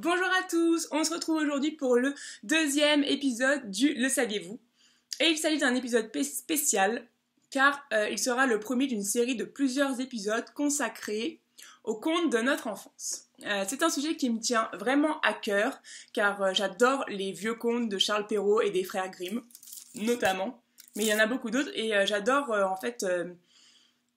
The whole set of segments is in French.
Bonjour à tous, on se retrouve aujourd'hui pour le deuxième épisode du Le saviez-vous? Et il s'agit d'un épisode spécial car il sera le premier d'une série de plusieurs épisodes consacrés aux contes de notre enfance. C'est un sujet qui me tient vraiment à cœur car j'adore les vieux contes de Charles Perrault et des frères Grimm, notamment, mais il y en a beaucoup d'autres et j'adore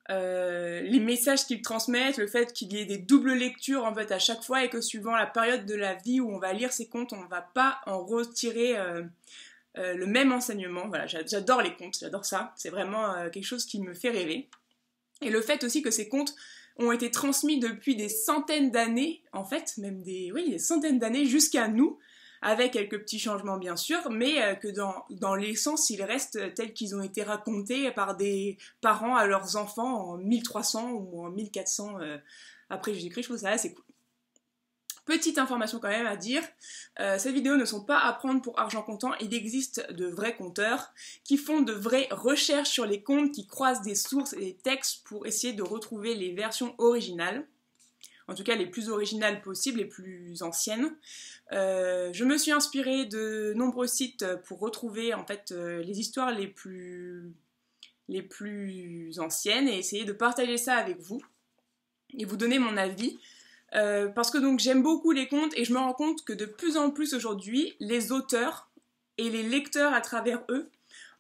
les messages qu'ils transmettent, le fait qu'il y ait des doubles lectures en fait à chaque fois et que suivant la période de la vie où on va lire ces contes, on ne va pas en retirer le même enseignement. Voilà, j'adore les contes, j'adore ça, c'est vraiment quelque chose qui me fait rêver. Et le fait aussi que ces contes ont été transmis depuis des centaines d'années, en fait, même des centaines d'années jusqu'à nous, avec quelques petits changements bien sûr, mais que dans l'essence, ils restent tels qu'ils ont été racontés par des parents à leurs enfants en 1300 ou en 1400 après Jésus-Christ. Je trouve ça assez cool. Petite information quand même à dire, ces vidéos ne sont pas à prendre pour argent comptant, il existe de vrais conteurs qui font de vraies recherches sur les contes, qui croisent des sources et des textes pour essayer de retrouver les versions originales. En tout cas les plus originales possibles, les plus anciennes. Je me suis inspirée de nombreux sites pour retrouver en fait les histoires les plus anciennes et essayer de partager ça avec vous et vous donner mon avis. Parce que donc j'aime beaucoup les contes et je me rends compte que de plus en plus aujourd'hui, les auteurs et les lecteurs à travers eux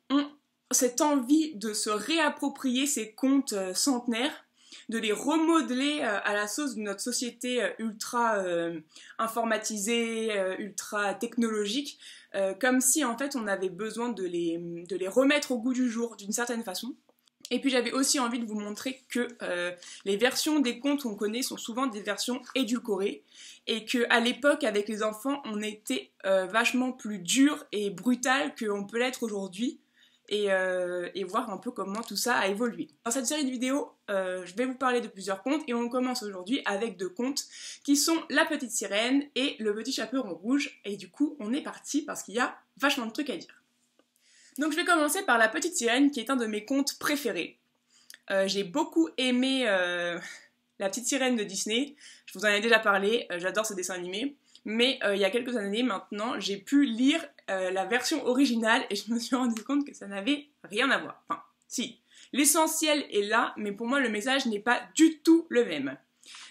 ont cette envie de se réapproprier ces contes centenaires, de les remodeler à la sauce de notre société ultra informatisée, ultra technologique, comme si en fait on avait besoin de les remettre au goût du jour d'une certaine façon. Et puis j'avais aussi envie de vous montrer que les versions des contes qu'on connaît sont souvent des versions édulcorées et qu'à l'époque avec les enfants on était vachement plus dur et brutal qu'on peut l'être aujourd'hui. Et voir un peu comment tout ça a évolué. Dans cette série de vidéos, je vais vous parler de plusieurs contes et on commence aujourd'hui avec deux contes qui sont La Petite Sirène et Le Petit Chaperon Rouge. Et du coup, on est parti parce qu'il y a vachement de trucs à dire. Donc je vais commencer par La Petite Sirène qui est un de mes contes préférés. J'ai beaucoup aimé La Petite Sirène de Disney, je vous en ai déjà parlé, j'adore ce dessin animé. Mais il y a quelques années maintenant, j'ai pu lire la version originale et je me suis rendu compte que ça n'avait rien à voir. Enfin, si, l'essentiel est là, mais pour moi le message n'est pas du tout le même.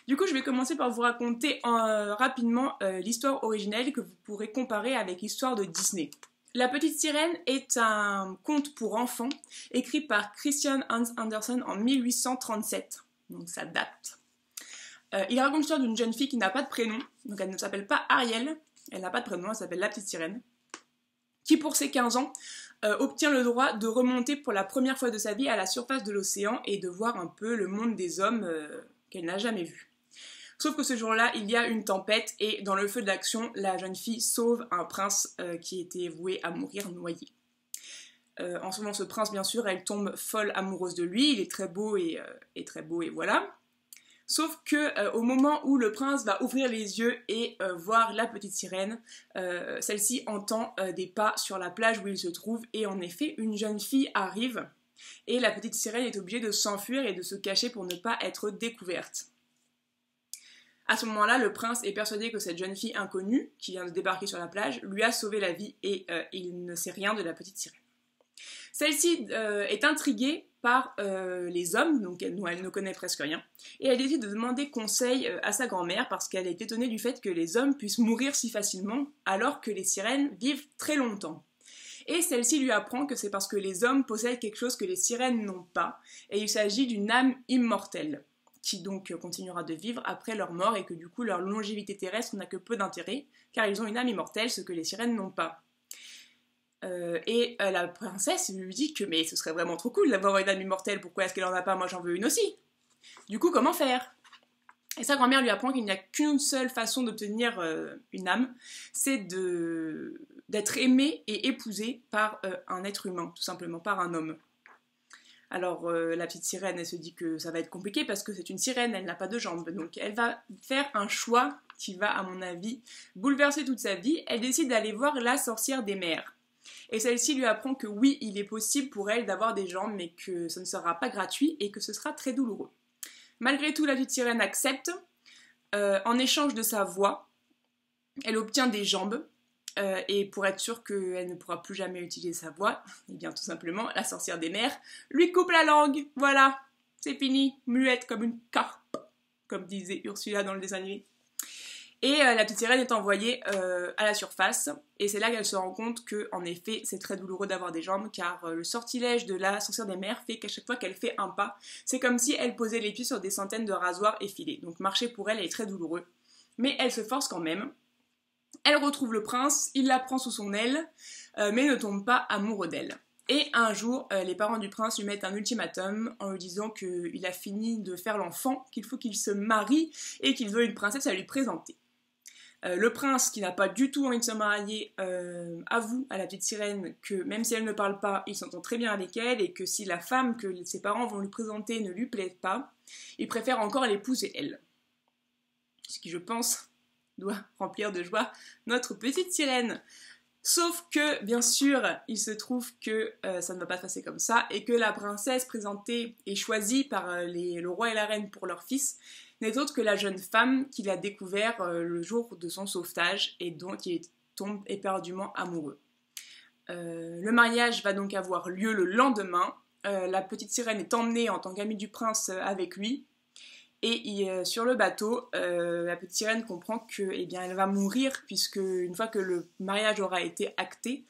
Du coup, je vais commencer par vous raconter rapidement l'histoire originelle que vous pourrez comparer avec l'histoire de Disney. La Petite Sirène est un conte pour enfants écrit par Christian Hans Andersen en 1837, donc ça date. Il raconte l'histoire d'une jeune fille qui n'a pas de prénom, donc elle ne s'appelle pas Ariel, elle n'a pas de prénom, elle s'appelle La Petite Sirène, qui pour ses 15 ans obtient le droit de remonter pour la première fois de sa vie à la surface de l'océan et de voir un peu le monde des hommes qu'elle n'a jamais vu. Sauf que ce jour-là, il y a une tempête et dans le feu de l'action, la jeune fille sauve un prince qui était voué à mourir noyé. En sauvant ce prince, bien sûr, elle tombe folle amoureuse de lui, il est très beau et voilà. Sauf que au moment où le prince va ouvrir les yeux et voir la petite sirène, celle-ci entend des pas sur la plage où il se trouve et en effet une jeune fille arrive et la petite sirène est obligée de s'enfuir et de se cacher pour ne pas être découverte. À ce moment-là, le prince est persuadé que cette jeune fille inconnue qui vient de débarquer sur la plage lui a sauvé la vie et il ne sait rien de la petite sirène. Celle-ci est intriguée par les hommes, donc elle ne connaît presque rien, et elle décide de demander conseil à sa grand-mère parce qu'elle est étonnée du fait que les hommes puissent mourir si facilement alors que les sirènes vivent très longtemps. Et celle-ci lui apprend que c'est parce que les hommes possèdent quelque chose que les sirènes n'ont pas, et il s'agit d'une âme immortelle, qui donc continuera de vivre après leur mort et que du coup leur longévité terrestre n'a que peu d'intérêt, car ils ont une âme immortelle, ce que les sirènes n'ont pas. La princesse lui dit que mais ce serait vraiment trop cool d'avoir une âme immortelle, pourquoi est-ce qu'elle en a pas, moi j'en veux une aussi. Du coup comment faire? Et sa grand-mère lui apprend qu'il n'y a qu'une seule façon d'obtenir une âme, c'est d'être aimé et épousé par un être humain, tout simplement par un homme. Alors la petite sirène elle se dit que ça va être compliqué parce que c'est une sirène, elle n'a pas de jambes, donc elle va faire un choix qui va à mon avis bouleverser toute sa vie. Elle décide d'aller voir la sorcière des mers. Et celle-ci lui apprend que oui, il est possible pour elle d'avoir des jambes, mais que ce ne sera pas gratuit et que ce sera très douloureux. Malgré tout, la petite sirène accepte, en échange de sa voix, Elle obtient des jambes, et pour être sûre qu'elle ne pourra plus jamais utiliser sa voix, et bien tout simplement, la sorcière des mers lui coupe la langue. Voilà, c'est fini, muette comme une carpe, comme disait Ursula dans le dessin animé. Et la petite sirène est envoyée à la surface, et c'est là qu'elle se rend compte que, en effet, c'est très douloureux d'avoir des jambes, car le sortilège de la sorcière des mers fait qu'à chaque fois qu'elle fait un pas, c'est comme si elle posait les pieds sur des centaines de rasoirs effilés. Donc marcher pour elle est très douloureux. Mais elle se force quand même. Elle retrouve le prince, il la prend sous son aile, mais ne tombe pas amoureux d'elle. Et un jour, les parents du prince lui mettent un ultimatum en lui disant qu'il a fini de faire l'enfant, qu'il faut qu'il se marie et qu'il veut une princesse à lui présenter. Le prince, qui n'a pas du tout envie de se marier, avoue à la petite sirène que même si elle ne parle pas, il s'entend très bien avec elle et que si la femme que ses parents vont lui présenter ne lui plaît pas, il préfère encore l'épouser elle. Ce qui, je pense, doit remplir de joie notre petite sirène. Sauf que, bien sûr, il se trouve que ça ne va pas se passer comme ça et que la princesse présentée et choisie par le roi et la reine pour leur fils n'est autre que la jeune femme qu'il a découvert le jour de son sauvetage et dont il tombe éperdument amoureux. Le mariage va donc avoir lieu le lendemain. La petite sirène est emmenée en tant qu'amie du prince avec lui. Et sur le bateau, la petite sirène comprend que, eh bien, elle va mourir puisque une fois que le mariage aura été acté,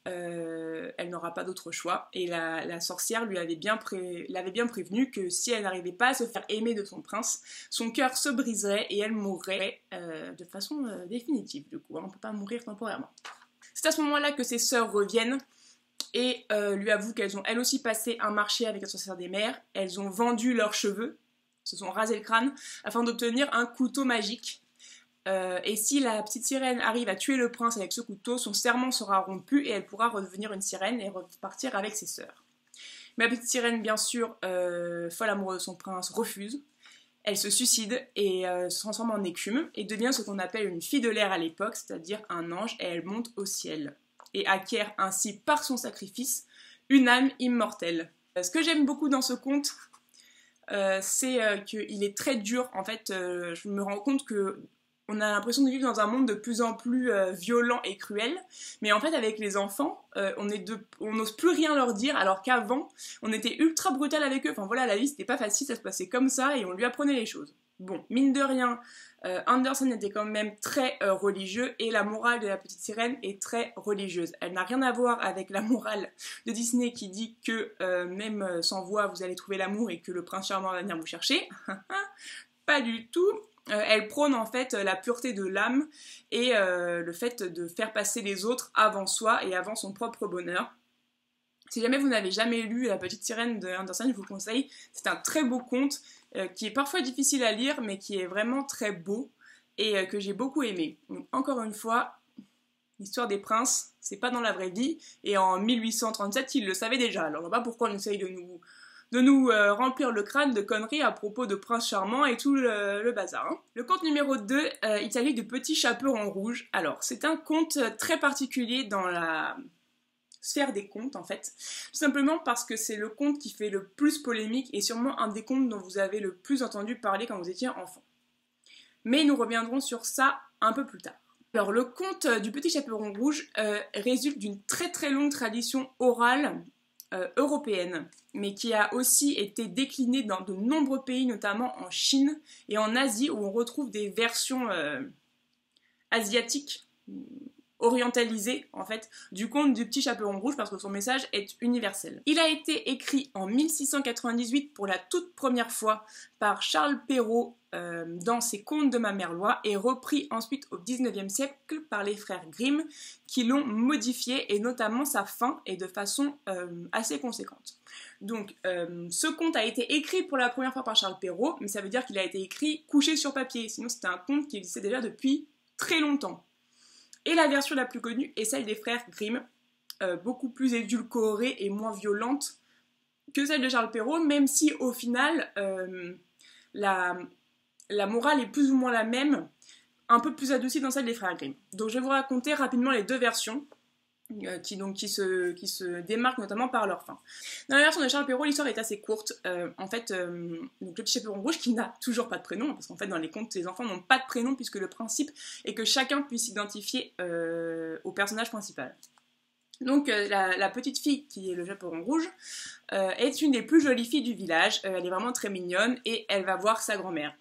elle n'aura pas d'autre choix. Et la sorcière l'avait bien prévenu que si elle n'arrivait pas à se faire aimer de son prince, son cœur se briserait et elle mourrait de façon définitive. Du coup, on ne peut pas mourir temporairement. C'est à ce moment-là que ses sœurs reviennent et lui avouent qu'elles ont elles aussi passé un marché avec la sorcière des mers. Elles ont vendu leurs cheveux, se sont rasé le crâne afin d'obtenir un couteau magique. Et si la petite sirène arrive à tuer le prince avec ce couteau, son serment sera rompu et elle pourra redevenir une sirène et repartir avec ses sœurs. Mais la petite sirène, bien sûr, folle amoureuse de son prince, refuse. Elle se suicide et se transforme en écume et devient ce qu'on appelle une fille de l'air à l'époque, c'est-à-dire un ange, et elle monte au ciel. Et acquiert ainsi par son sacrifice une âme immortelle. Ce que j'aime beaucoup dans ce conte, c'est qu'il est très dur. En fait, je me rends compte que on a l'impression de vivre dans un monde de plus en plus violent et cruel, mais en fait avec les enfants, on n'ose plus rien leur dire, alors qu'avant, on était ultra brutal avec eux. Enfin voilà, la vie c'était pas facile, ça se passait comme ça et on lui apprenait les choses. Bon, mine de rien, Andersen était quand même très religieux et la morale de la petite sirène est très religieuse. Elle n'a rien à voir avec la morale de Disney qui dit que même sans voix vous allez trouver l'amour et que le prince charmant va venir vous chercher. Pas du tout. Elle prône en fait la pureté de l'âme et le fait de faire passer les autres avant soi et avant son propre bonheur. Si jamais vous n'avez jamais lu La Petite Sirène de Andersen, je vous le conseille. C'est un très beau conte qui est parfois difficile à lire mais qui est vraiment très beau et que j'ai beaucoup aimé. Donc, encore une fois, l'histoire des princes, c'est pas dans la vraie vie et en 1837 ils le savaient déjà. Alors je vois pas pourquoi on essaye de nous remplir le crâne de conneries à propos de Prince Charmant et tout le bazar. Hein. Le conte numéro 2, il s'agit de Petit Chaperon Rouge. Alors, c'est un conte très particulier dans la sphère des contes, en fait. Tout simplement parce que c'est le conte qui fait le plus polémique et sûrement un des contes dont vous avez le plus entendu parler quand vous étiez enfant. Mais nous reviendrons sur ça un peu plus tard. Alors, le conte du Petit Chaperon Rouge résulte d'une très très longue tradition orale européenne, mais qui a aussi été déclinée dans de nombreux pays, notamment en Chine et en Asie, où on retrouve des versions asiatiques, orientalisées en fait, du conte du Petit Chaperon Rouge parce que son message est universel. Il a été écrit en 1698 pour la toute première fois par Charles Perrault dans ses Contes de ma mère Loi et repris ensuite au 19e siècle par les frères Grimm qui l'ont modifié et notamment sa fin et de façon assez conséquente. Donc ce conte a été écrit pour la première fois par Charles Perrault, mais ça veut dire qu'il a été écrit couché sur papier, sinon c'était un conte qui existait déjà depuis très longtemps. Et la version la plus connue est celle des frères Grimm, beaucoup plus édulcorée et moins violente que celle de Charles Perrault, même si au final la morale est plus ou moins la même, un peu plus adoucie dans celle des frères Grimm. Donc je vais vous raconter rapidement les deux versions. qui se démarquent notamment par leur fin. Dans la version de Charles Perrault, l'histoire est assez courte. Donc le petit chaperon rouge qui n'a toujours pas de prénom, parce qu'en fait dans les contes, les enfants n'ont pas de prénom puisque le principe est que chacun puisse s'identifier au personnage principal. Donc la petite fille qui est le chaperon rouge est une des plus jolies filles du village, elle est vraiment très mignonne et elle va voir sa grand-mère.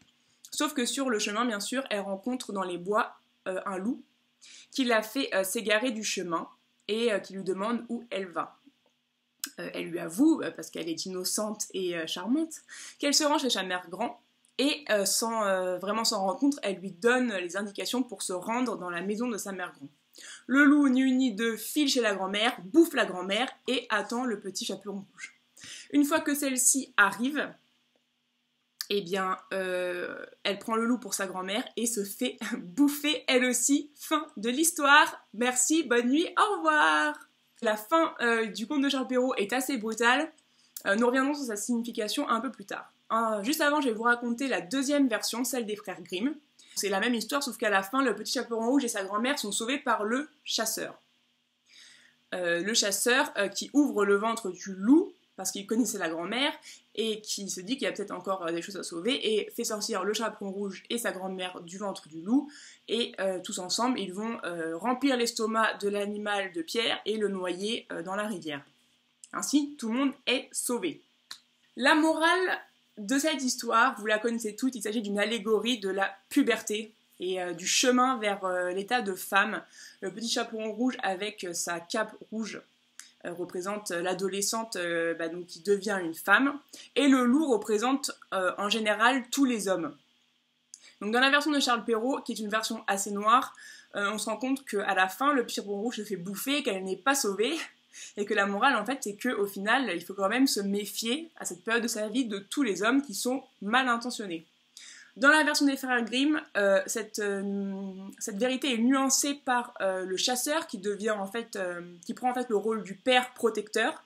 Sauf que sur le chemin, bien sûr, elle rencontre dans les bois un loup qui la fait s'égarer du chemin et qui lui demande où elle va. Elle lui avoue, parce qu'elle est innocente et charmante, qu'elle se rend chez sa mère grand et sans vraiment s'en rendre compte, elle lui donne les indications pour se rendre dans la maison de sa mère grand. Le loup, ni une ni deux, file chez la grand-mère, bouffe la grand-mère et attend le petit chaperon rouge. Une fois que celle-ci arrive, eh bien, elle prend le loup pour sa grand-mère et se fait bouffer elle aussi. Fin de l'histoire. Merci, bonne nuit, au revoir. La fin du conte de Charles Perrault est assez brutale. Nous reviendrons sur sa signification un peu plus tard. Juste avant, je vais vous raconter la deuxième version, celle des frères Grimm. C'est la même histoire, sauf qu'à la fin, le petit chaperon rouge et sa grand-mère sont sauvés par le chasseur. Le chasseur qui ouvre le ventre du loup, parce qu'il connaissait la grand-mère, et qui se dit qu'il y a peut-être encore des choses à sauver, et fait sortir le chaperon rouge et sa grand-mère du ventre du loup, et tous ensemble, ils vont remplir l'estomac de l'animal de pierre et le noyer dans la rivière. Ainsi, tout le monde est sauvé. La morale de cette histoire, vous la connaissez toutes, il s'agit d'une allégorie de la puberté et du chemin vers l'état de femme. Le petit chaperon rouge avec sa cape rouge représente l'adolescente donc, qui devient une femme, et le loup représente en général tous les hommes. Donc dans la version de Charles Perrault, qui est une version assez noire, on se rend compte qu'à la fin, le petit chaperon rouge se fait bouffer, qu'elle n'est pas sauvée, et que la morale en fait c'est qu'au final, il faut quand même se méfier à cette période de sa vie de tous les hommes qui sont mal intentionnés. Dans la version des frères Grimm, cette vérité est nuancée par le chasseur qui devient qui prend en fait le rôle du père protecteur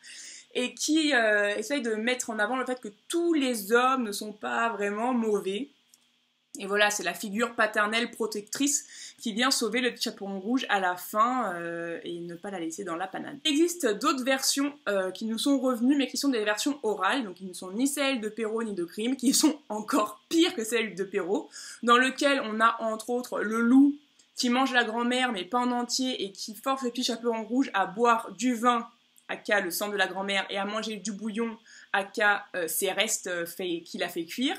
et qui essaye de mettre en avant le fait que tous les hommes ne sont pas vraiment mauvais. Et voilà, c'est la figure paternelle protectrice qui vient sauver le petit chaperon rouge à la fin et ne pas la laisser dans la panade. Il existe d'autres versions qui nous sont revenues, mais qui sont des versions orales, donc qui ne sont ni celles de Perrault ni de Grimm, qui sont encore pires que celles de Perrault, dans lequel on a entre autres le loup qui mange la grand-mère, mais pas en entier, et qui force le petit chaperon rouge à boire du vin, aka le sang de la grand-mère, et à manger du bouillon, aka ses restes qu'il a fait cuire.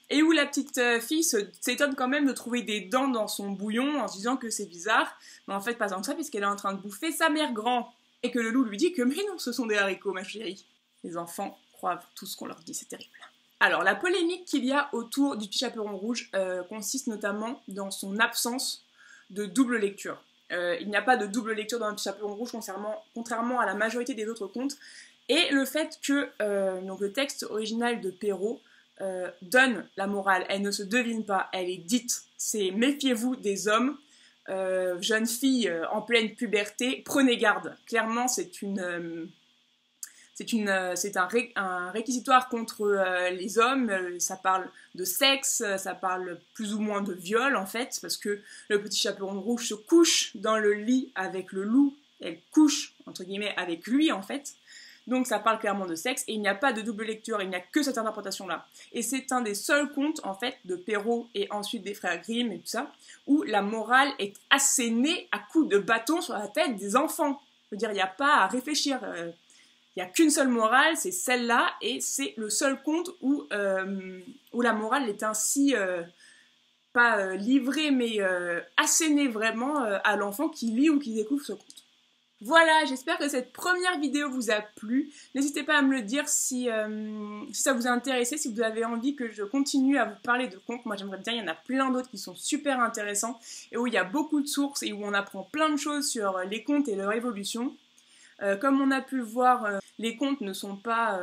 Et où la petite fille s'étonne quand même de trouver des dents dans son bouillon en se disant que c'est bizarre, mais en fait pas tant que ça puisqu'elle est en train de bouffer sa mère grand. Et que le loup lui dit que mais non, ce sont des haricots ma chérie. Les enfants croient tout ce qu'on leur dit, c'est terrible. Alors la polémique qu'il y a autour du petit chaperon rouge consiste notamment dans son absence de double lecture. Il n'y a pas de double lecture dans le petit chaperon rouge contrairement à la majorité des autres contes, et le fait que donc le texte original de Perrault donne la morale, elle ne se devine pas, elle est dite, c'est méfiez-vous des hommes, jeune fille en pleine puberté, prenez garde. Clairement, c'est un réquisitoire contre les hommes, ça parle de sexe, ça parle plus ou moins de viol en fait, parce que le petit chaperon rouge se couche dans le lit avec le loup, elle couche entre guillemets avec lui en fait. Donc ça parle clairement de sexe, et il n'y a pas de double lecture, il n'y a que cette interprétation-là. Et c'est un des seuls contes, en fait, de Perrault et ensuite des frères Grimm et tout ça, où la morale est assénée à coups de bâton sur la tête des enfants. Je veux dire, il n'y a pas à réfléchir. Il n'y a qu'une seule morale, c'est celle-là, et c'est le seul conte où la morale est ainsi, pas livrée, mais assénée vraiment à l'enfant qui lit ou qui découvre ce conte. Voilà, j'espère que cette première vidéo vous a plu. N'hésitez pas à me le dire si ça vous a intéressé, si vous avez envie que je continue à vous parler de contes. Moi j'aimerais bien, il y en a plein d'autres qui sont super intéressants et où il y a beaucoup de sources et où on apprend plein de choses sur les contes et leur évolution. Comme on a pu le voir, les contes ne sont pas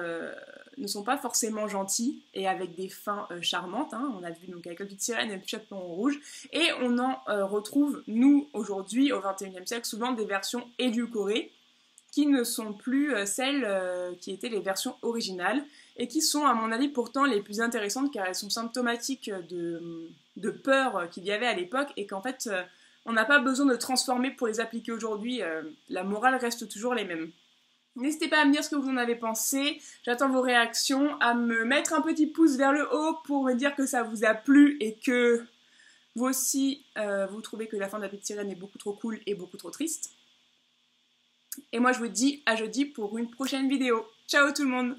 forcément gentils et avec des fins charmantes. Hein. On a vu donc avec la petite sirène et le chaperon rouge. Et on en retrouve, nous, aujourd'hui, au XXIe siècle, souvent des versions édulcorées qui ne sont plus celles qui étaient les versions originales et qui sont, à mon avis, pourtant les plus intéressantes car elles sont symptomatiques de peur qu'il y avait à l'époque et qu'en fait, On n'a pas besoin de transformer pour les appliquer aujourd'hui, la morale reste toujours les mêmes. N'hésitez pas à me dire ce que vous en avez pensé, j'attends vos réactions, à me mettre un petit pouce vers le haut pour me dire que ça vous a plu et que vous aussi, vous trouvez que la fin de La Petite Sirène est beaucoup trop cool et beaucoup trop triste. Et moi je vous dis à jeudi pour une prochaine vidéo. Ciao tout le monde!